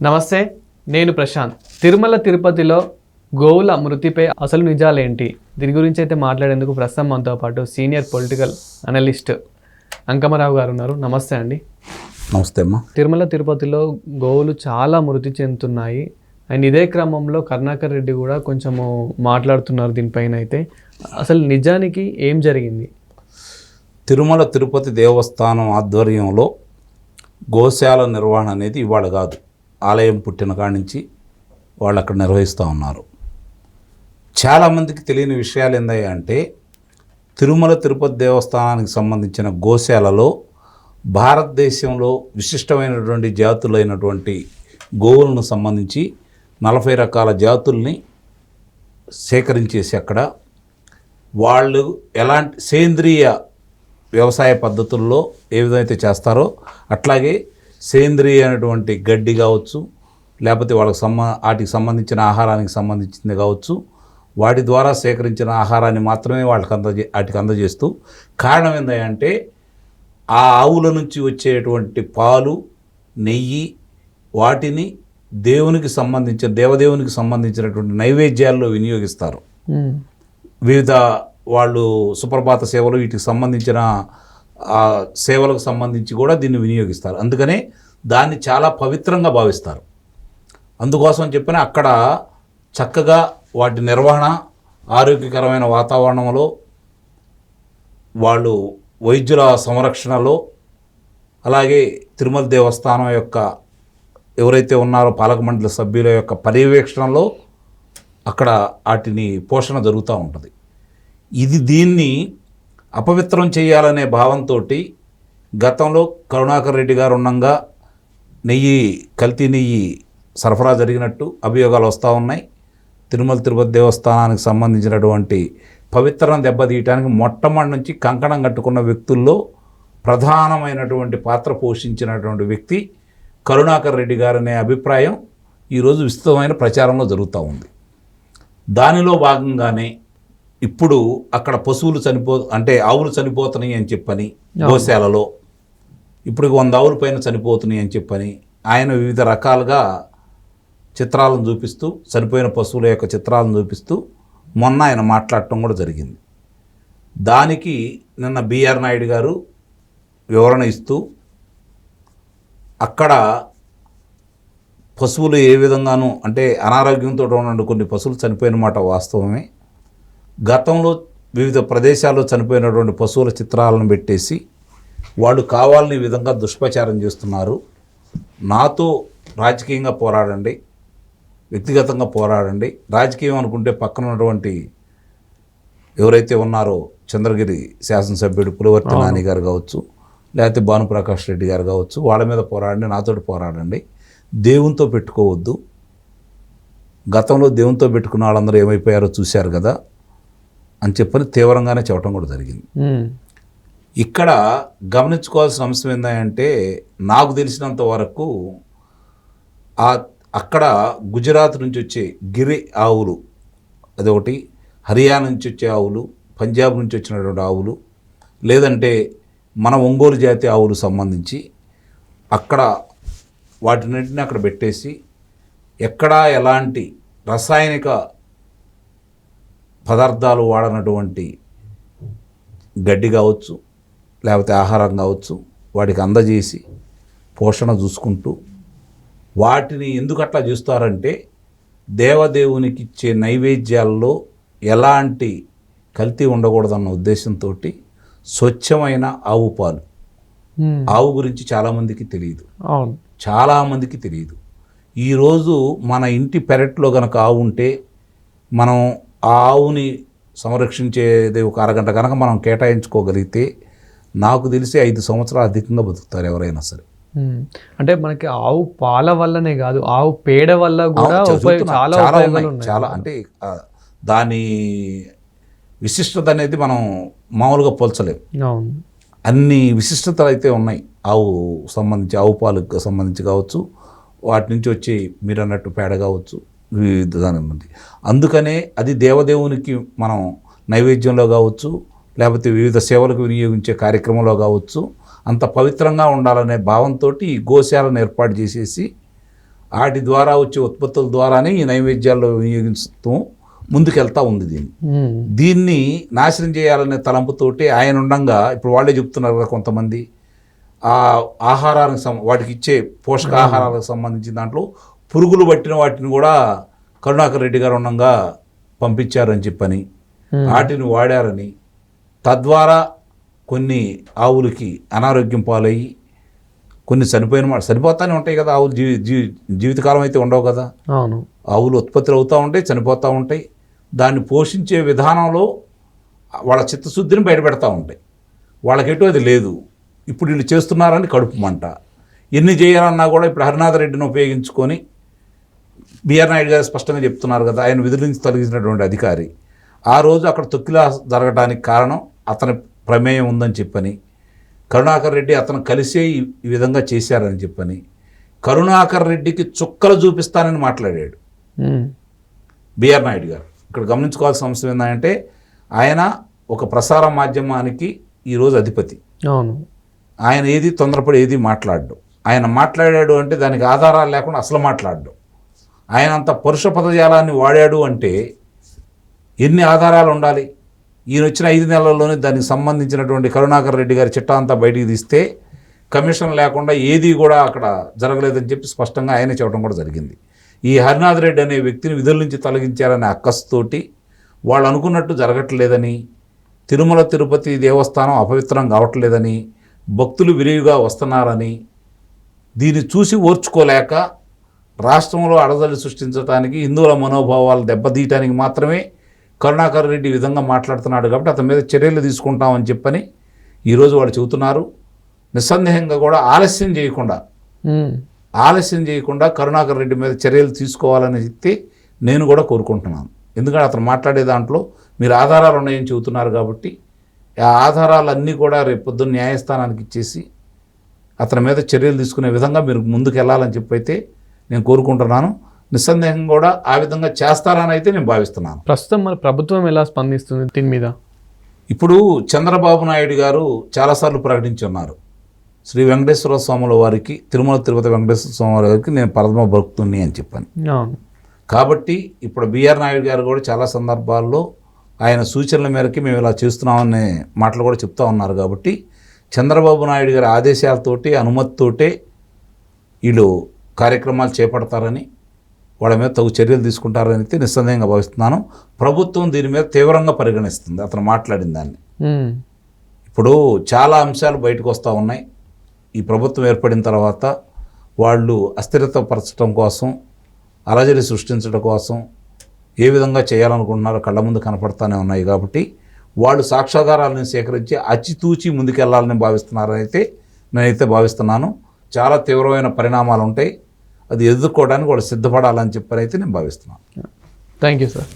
నమస్తే, నేను ప్రశాంత్. తిరుమల తిరుపతిలో గోవుల మృతిపై అసలు నిజాలేంటి, దీని గురించి అయితే మాట్లాడేందుకు ప్రస్తుతం మనతో పాటు సీనియర్ పొలిటికల్ అనలిస్ట్ అంకమరావు గారు ఉన్నారు. నమస్తే అండి. నమస్తే అమ్మా. తిరుమల తిరుపతిలో గోవులు చాలా మృతి చెందుతున్నాయి అండ్ ఇదే క్రమంలో కరుణాకర్ రెడ్డి కూడా కొంచెము మాట్లాడుతున్నారు దీనిపైన. అయితే అసలు నిజానికి ఏం జరిగింది? తిరుమల తిరుపతి దేవస్థానం ఆధ్వర్యంలో గోశాల నిర్వహణ అనేది ఇవాళ కాదు, ఆలయం పుట్టిన కాడి నుంచి వాళ్ళు అక్కడ నిర్వహిస్తూ ఉన్నారు. చాలామందికి తెలియని విషయాలు ఏందయ్యా అంటే, తిరుమల తిరుపతి దేవస్థానానికి సంబంధించిన గోశాలలో భారతదేశంలో విశిష్టమైనటువంటి జాతులైనటువంటి గోవులను సంబంధించి 40 రకాల జాతుల్ని సేకరించేసి అక్కడ వాళ్ళు ఎలాంటి సేంద్రియ వ్యవసాయ పద్ధతుల్లో ఏ విధమైతే చేస్తారో అట్లాగే సేంద్రియ అయినటువంటి గడ్డి కావచ్చు, లేకపోతే వాటికి సంబంధించిన ఆహారానికి సంబంధించింది కావచ్చు, వాటి ద్వారా సేకరించిన ఆహారాన్ని మాత్రమే వాటికి అందజేస్తూ, కారణం ఏంటంటే ఆ ఆవుల నుంచి వచ్చేటువంటి పాలు, నెయ్యి, వాటిని దేవదేవునికి సంబంధించినటువంటి నైవేద్యాల్లో వినియోగిస్తారు. వివిధ వాళ్ళు సుప్రభాత సేవలు, వీటికి సంబంధించిన సేవలకు సంబంధించి కూడా దీన్ని వినియోగిస్తారు. అందుకనే దాన్ని చాలా పవిత్రంగా భావిస్తారు. అందుకోసం చెప్పిన అక్కడ చక్కగా వాటి నిర్వహణ, ఆరోగ్యకరమైన వాతావరణంలో, వాళ్ళు వైద్యుల సంరక్షణలో, అలాగే తిరుమల దేవస్థానం యొక్క ఎవరైతే ఉన్నారో పాలక మండలి సభ్యుల యొక్క పర్యవేక్షణలో అక్కడ వాటిని పోషణ జరుగుతూ ఉంటుంది. దీన్ని అపవిత్రం చేయాలనే భావంతో గతంలో కరుణాకర్ రెడ్డి గారు ఉండగా కల్తీ నెయ్యి సరఫరా జరిగినట్టు అభియోగాలు వస్తూ ఉన్నాయి. తిరుమల తిరుపతి దేవస్థానానికి సంబంధించినటువంటి పవిత్రను దెబ్బతీయటానికి మొట్టమొదటి నుంచి కంకణం కట్టుకున్న వ్యక్తుల్లో ప్రధానమైనటువంటి పాత్ర పోషించినటువంటి వ్యక్తి కరుణాకర్ రెడ్డి గారు అనే అభిప్రాయం ఈరోజు విస్తృతమైన ప్రచారంలో జరుగుతూ ఉంది. దానిలో భాగంగానే ఇప్పుడు అక్కడ పశువులు ఆవులు చనిపోతున్నాయి అని చెప్పని, గోశాలలో ఇప్పుడు 100 ఆవుల పైన చనిపోతున్నాయి అని చెప్పని ఆయన వివిధ రకాలుగా చిత్రాలను చూపిస్తూ, చనిపోయిన పశువుల యొక్క చిత్రాలను చూపిస్తూ మొన్న ఆయన మాట్లాడటం కూడా జరిగింది. దానికి నిన్న బిఆర్ నాయుడు గారు వివరణ ఇస్తూ, అక్కడ పశువులు ఏ విధంగానూ అనారోగ్యంతో ఉన్న కొన్ని పశువులు చనిపోయిన మాట వాస్తవమే. గతంలో వివిధ ప్రదేశాల్లో చనిపోయినటువంటి పశువుల చిత్రాలను పెట్టేసి వాళ్ళు కావాలని ఈ విధంగా దుష్ప్రచారం చేస్తున్నారు. నాతో రాజకీయంగా పోరాడండి, వ్యక్తిగతంగా పోరాడండి, రాజకీయం అనుకుంటే పక్కన ఉన్నటువంటి ఎవరైతే ఉన్నారో చంద్రగిరి శాసనసభ్యుడు పులివర్తి నాని గారు కావచ్చు, లేకపోతే భానుప్రకాష్ రెడ్డి గారు కావచ్చు, వాళ్ళ మీద పోరాడండి, నాతోటి పోరాడండి, దేవునితో పెట్టుకోవద్దు. గతంలో దేవునితో పెట్టుకున్న వాళ్ళందరూ ఏమైపోయారో చూశారు కదా అని చెప్పని తీవ్రంగానే చెప్పడం కూడా జరిగింది. ఇక్కడ గమనించుకోవాల్సిన అంశం ఏంటంటే, నాకు తెలిసినంత వరకు అక్కడ గుజరాత్ నుంచి వచ్చే గిరి ఆవులు అదొకటి, హర్యానా నుంచి వచ్చే ఆవులు, పంజాబ్ నుంచి వచ్చినటువంటి ఆవులు, లేదంటే మన ఒంగోలు జాతి ఆవులు సంబంధించి అక్కడ వాటిన్నింటినీ అక్కడ పెట్టేసి ఎక్కడా ఎలాంటి రసాయనిక పదార్థాలు వాడనటువంటి గడ్డి కావచ్చు, లేకపోతే ఆహారం కావచ్చు, వాటికి అందజేసి పోషణ చూసుకుంటూ, వాటిని ఎందుకు అట్లా చేస్తారంటే దేవదేవునికి ఇచ్చే నైవేద్యాల్లో ఎలాంటి కల్తీ ఉండకూడదన్న ఉద్దేశంతో స్వచ్ఛమైన ఆవు పాలు, ఆవు గురించి చాలామందికి తెలియదు. చాలామందికి తెలియదు. ఈరోజు మన ఇంటి పెరట్లో కనుక ఆవు ఉంటే మనం ఆ ఆవుని సంరక్షించేది ఒక అరగంట కనుక మనం కేటాయించుకోగలిగితే నాకు తెలిసి 5 సంవత్సరాలు అధికంగా బతుకుతారు ఎవరైనా సరే. అంటే మనకి ఆవు పాల వల్లనే కాదు, ఆవు పేడ వల్ల కూడా చాలా దాని విశిష్టత అనేది మనం మామూలుగా పోల్చలేము. అన్ని విశిష్టతలు అయితే ఉన్నాయి ఆవు పాలకు సంబంధించి కావచ్చు, వాటి నుంచి వచ్చి మీరు అన్నట్టు పేడ కావచ్చు, వివిధ దాని మంది. అందుకనే అది దేవదేవునికి మనం నైవేద్యంలో కావచ్చు, లేకపోతే వివిధ సేవలకు వినియోగించే కార్యక్రమంలో కావచ్చు, అంత పవిత్రంగా ఉండాలనే భావంతో ఈ గోశాలను ఏర్పాటు చేసేసి వాటి ద్వారా వచ్చే ఉత్పత్తుల ద్వారానే ఈ నైవేద్యాల్లో వినియోగిస్తూ ముందుకెళ్తా ఉంది దీన్ని నాశనం చేయాలనే తలంపుతోటి ఆయన ఉండంగా ఇప్పుడు వాళ్ళే చెప్తున్నారు కదా కొంతమంది ఆ ఆహారానికి వాటికి ఇచ్చే పోషకాహారాలకు సంబంధించిన దాంట్లో పురుగులు పట్టిన వాటిని కూడా కరుణాకర్ రెడ్డి గారు ఉండగా పంపించారని చెప్పని వాటిని వాడారని తద్వారా కొన్ని ఆవులకి అనారోగ్యం పాలయ్యి కొన్ని చనిపోతానే ఉంటాయి కదా ఆవులు జీవితకాలం అయితే ఉండవు కదా. అవును, ఆవులు ఉత్పత్తులు అవుతూ ఉంటాయి, చనిపోతూ ఉంటాయి. దాన్ని పోషించే విధానంలో వాళ్ళ చిత్తశుద్ధిని బయటపెడతా ఉంటాయి. వాళ్ళకెటో అది లేదు. ఇప్పుడు వీళ్ళు చేస్తున్నారని కడుపు మంట. ఎన్ని చేయాలన్నా కూడా ఇప్పుడు హరినాథ రెడ్డిని ఉపయోగించుకొని బిఆర్ నాయుడు గారు స్పష్టంగా చెప్తున్నారు కదా, ఆయన విధుల నుంచి తొలగించినటువంటి అధికారి. ఆ రోజు అక్కడ తొక్కిలా జరగడానికి కారణం అతని ప్రమేయం ఉందని చెప్పని, కరుణాకర్ రెడ్డి అతను కలిసే ఈ విధంగా చేశారని చెప్పని, కరుణాకర్ రెడ్డికి చుక్కలు చూపిస్తానని మాట్లాడాడు బిఆర్ నాయుడు గారు. ఇక్కడ గమనించుకోవాల్సిన అంశం ఏంటంటే ఆయన ఒక ప్రసార మాధ్యమానికి ఈరోజు అధిపతి. అవును, ఆయన ఏది తొందరపడి ఏది మాట్లాడు. ఆయన మాట్లాడాడు అంటే దానికి ఆధారాలు లేకుండా అసలు మాట్లాడు. ఆయన అంత పరుష పదజాలాన్ని వాడాడు అంటే ఎన్ని ఆధారాలు ఉండాలి? ఈయన వచ్చిన 5 నెలల్లోనే దానికి సంబంధించినటువంటి కరుణాకర్ రెడ్డి గారి చిట్టా అంతా బయటికి తీస్తే కమిషన్ లేకుండా ఏది కూడా అక్కడ జరగలేదని చెప్పి స్పష్టంగా ఆయనే చెప్పడం కూడా జరిగింది. ఈ హరినాథ్ రెడ్డి అనే వ్యక్తిని విధుల నుంచి తొలగించారనే అక్కసుతోటి వాళ్ళు అనుకున్నట్టు జరగట్లేదని, తిరుమల తిరుపతి దేవస్థానం అపవిత్రం కావట్లేదని, భక్తులు విరివిగా వస్తున్నారని, దీన్ని చూసి ఓర్చుకోలేక రాష్ట్రంలో అడదడి సృష్టించడానికి, హిందువుల మనోభావాలు దెబ్బతీయటానికి మాత్రమే కరుణాకర్ రెడ్డి ఈ విధంగా మాట్లాడుతున్నాడు కాబట్టి అతని మీద చర్యలు తీసుకుంటామని చెప్పని ఈరోజు వాళ్ళు చెబుతున్నారు. నిస్సందేహంగా కూడా ఆలస్యం చేయకుండా కరుణాకర్ రెడ్డి మీద చర్యలు తీసుకోవాలని చెప్పి నేను కూడా కోరుకుంటున్నాను. ఎందుకంటే అతను మాట్లాడే దాంట్లో మీరు ఆధారాలు ఉన్నాయని చెబుతున్నారు కాబట్టి ఆ ఆధారాలన్నీ కూడా రేపు పొద్దున్న న్యాయస్థానానికి ఇచ్చేసి అతని మీద చర్యలు తీసుకునే విధంగా మీరు ముందుకు వెళ్ళాలని చెప్పైతే నేను కోరుకుంటున్నాను. నిస్సందేహంగా కూడా ఆ విధంగా చేస్తారని అయితే నేను భావిస్తున్నాను. ప్రస్తుతం మన ప్రభుత్వం ఎలా స్పందిస్తుంది దీని మీద? ఇప్పుడు చంద్రబాబు నాయుడు గారు చాలాసార్లు ప్రకటించి ఉన్నారు, శ్రీ వెంకటేశ్వర స్వాముల వారికి, తిరుమల తిరుపతి వెంకటేశ్వర స్వామి వారికి నేను పరమ భక్తుని అని చెప్పాను. కాబట్టి ఇప్పుడు బిఆర్ నాయుడు గారు కూడా చాలా సందర్భాల్లో ఆయన సూచనల మేరకి మేము ఇలా చేస్తున్నామనే మాటలు కూడా చెప్తా ఉన్నారు. కాబట్టి చంద్రబాబు నాయుడు గారి ఆదేశాలతోటి, అనుమతితోటే వీళ్ళు కార్యక్రమాలు చేపడతారని, వాళ్ళ మీద తగు చర్యలు తీసుకుంటారని అయితే నిస్సందేహంగా భావిస్తున్నాను. ప్రభుత్వం దీని మీద తీవ్రంగా పరిగణిస్తుంది అతను మాట్లాడిన దాన్ని. ఇప్పుడు చాలా అంశాలు బయటకు వస్తూ ఉన్నాయి. ఈ ప్రభుత్వం ఏర్పడిన తర్వాత వాళ్ళు అస్థిరతపరచడం కోసం, అలజడి సృష్టించడం కోసం ఏ విధంగా చేయాలనుకుంటున్నారో కళ్ళ ముందు కనపడతానే ఉన్నాయి. కాబట్టి వాళ్ళు సాక్ష్యాధారాలను సేకరించి అచ్చితూచి ముందుకెళ్లాలని భావిస్తున్నారని అయితే నేనైతే భావిస్తున్నాను. చాలా తీవ్రమైన పరిణామాలు ఉంటాయి, అది ఎదుర్కోవడానికి వాళ్ళు సిద్ధపడాలని చెప్పని అయితే నేను భావిస్తున్నాను. Thank you sir.